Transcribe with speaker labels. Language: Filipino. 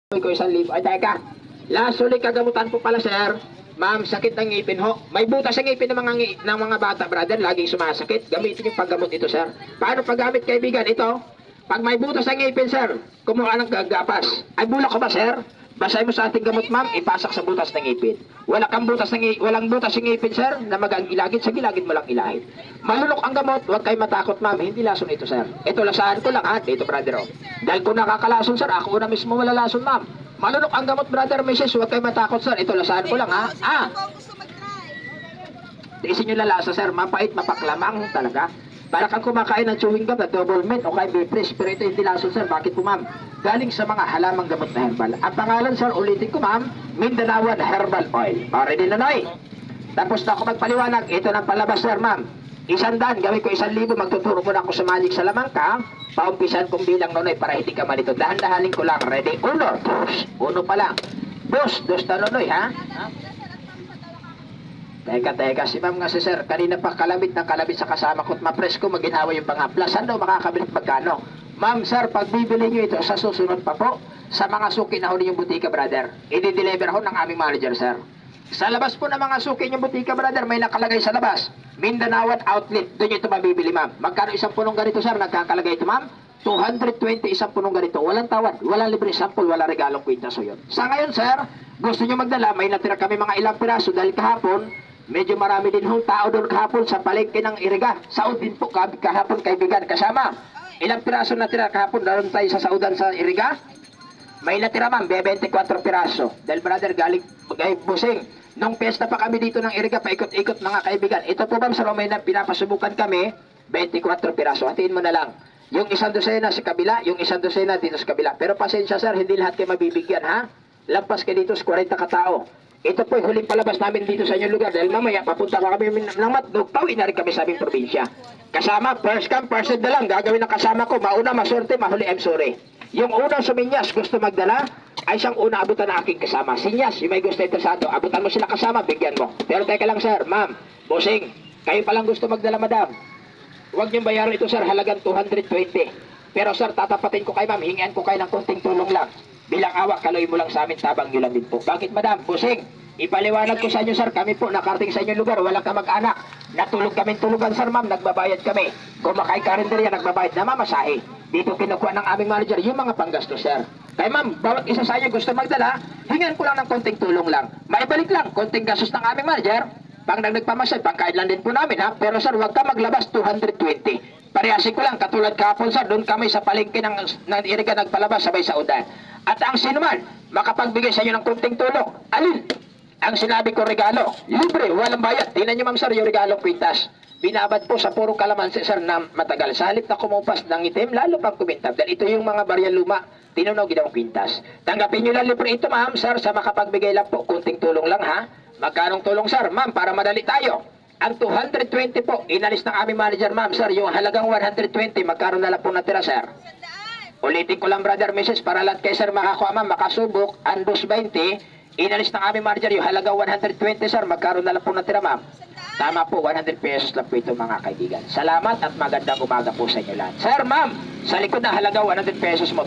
Speaker 1: ko 1,000. Ay, teka. Last ulit kagamutan po pala, sir. Ma'am, sakit ng ngipin ho. May butas ang ngipin ng mga bata, brother. Laging sumasakit. Gamitin yung paggamot ito, sir. Paano paggamit, kaibigan? Ito. Pag may butas ang ngipin, sir, kumuha ng gagapas. Ay, bulak ko ba, sir? Basahin mo sa ating gamot, ma'am, ipasak sa butas ng ngipin. Walang butas ng ngipin, sir, na mag-ilagid. Sa gilagid mo lang ilahid. Malunok ang gamot, huwag kayo matakot, ma'am. Hindi lason ito, sir. Ito, lasahan ko lang, ha? Dito, brother, oh. Dahil kung nakakalason, sir, ako na mismo malalason, ma'am. Malunok ang gamot, brother, Mrs. Huwag kayo matakot, sir. Ito, lasahan ko lang, ha? Tiisin nyo lalasa, sir. Mapait, mapaklamang talaga. Para kang kumakain ng chewing gum na double mint o kay Bipris. Pero ito hindi lason, sir. Bakit po, ma'am? Galing sa mga halamang gamot na herbal. Ang pangalan, sir, ulitin ko, ma'am, Mindanawan Herbal Oil. Ready na, Noy? Tapos na ako magpaliwanag. Ito ng palabas, sir, ma'am. 100, gawin ko 1,000. Magtuturo muna ako sa Magic Salamangka. Paumpisan kong bilang, Nonoy, para hindi ka malito. Dahan-dahanin ko lang. Ready? 1, 2. 1 pa lang. 2 na, Nonoy, ha? Teka, si ma'am nga si sir, kanina pa kalabit sa kasama ko at mapresko, maginawa yung pangaplas. Saan daw makakabilit magkano? Ma'am, sir, pag bibili nyo ito sa susunod pa po, sa mga suki na huli yung butika, brother, i-deliver ho ng aming manager, sir. Sa labas po ng mga suki yung butika, brother, may nakalagay sa labas, Mindanawan Outlet, doon nyo ito mabibili, ma'am. Magkano isang punong ganito, sir, nagkakalagay ito, ma'am? 220 isang punong ganito. Walang tawad, walang libre sample, walang regalong kwintas o yun. Sa ngayon, sir, gusto nyo magdala, may natira kami mga ilang piraso dahil kahapon, medyo marami din hong tao doon kahapon sa palengke ng Iriga. Saud din po kahapon, kaibigan. Kasama, ilang piraso natira kahapon doon tayo sa Saudan sa Iriga? May natira, ma'am, 24 piraso. Dahil, brother, galing busing. Nung pesta pa kami dito ng Iriga, paikot-ikot mga kaibigan. Ito po, ma'am, sa Romay na pinapasubukan kami, 24 piraso. Hatiin mo na lang. Yung isang dosena sa kabila, yung isang dosena dito sa kabila. Pero pasensya, sir, hindi lahat kayo mabibigyan, ha? Lampas kayo dito sa 40 katao. Ito po yung huling palabas namin dito sa inyong lugar dahil mamaya papunta ka kami ng Matnog, pauwi na rin kami sa aming probinsya. Kasama, first come, first served na lang. Gagawin ng kasama ko, mauna, maswerte, mahuli, I'm sorry. Yung unang suminyas, gusto magdala, ay siyang una abutan na aking kasama. Sinyas, yung may gusto interesado, abutan mo sila kasama, bigyan mo. Pero teka lang, sir, ma'am, bossing, kayo palang gusto magdala, madam. Huwag niyong bayaran ito, sir, halagang 220. Pero, sir, tatapatin ko kayo, ma'am, hingian ko kayo ng konting tulong lang. Bilang awa, kaloy mo lang sa amin, tabang nyo lang din po. Bakit, madam? Busing, ipaliwanag ko sa inyo, sir, kami po nakarating sa inyong lugar, walang kamag-anak. Natulog kami tulugan, sir, ma'am, nagbabayad kami. Kumakay karinderya, nagbabayad na mamasahe. Dito kinukuha ng aming manager yung mga panggastos, sir. Kaya, ma'am, bawat isa sa inyo gusto magdala, hingan ko lang ng konting tulong lang. Maibalik lang, konting gastos ng aming manager. Pang nagpamasahe, pangkain lang din po namin, ha? Pero, sir, huwag ka maglabas 220. Parehasin ko lang, katulad kahapon, sir, doon kami sa palengke ng Iriga nagpalabas sabay sa udan. At ang sinuman, makapagbigay sa inyo ng kunting tulong. Alin? Ang sinabi ko regalo, libre, walang bayad. Tingnan nyo, ma'am, sir, yung regalong kwintas. Binabad po sa puro kalamansi, sir, na matagal. Sa halip na kumupas ng itim, lalo pang kumintab. Dahil ito yung mga barya luma, tinunog ginawang kwintas. Tanggapin nyo lang libre ito, ma'am, sir, sa makapagbigay lang po, kunting tulong lang, ha? Magkanong tulong, sir, ma'am, para madali tayo. Ang 220 po, inalis ng aming manager, ma'am, sir, yung halagang 120, magkaroon na lang po natira, sir. Ulitin ko lang, brother, Mrs. para lahat kayo, sir, makakuha, ma'am, makasubok, ang 220, inalis ng aming manager yung halagang 120, sir, magkaroon na lang po natira, ma'am. Tama po, 100 pesos lang po ito, mga kaibigan. Salamat at magandang umaga po sa inyo lahat. Sir, ma'am, sa likod na halaga 100 pesos mo.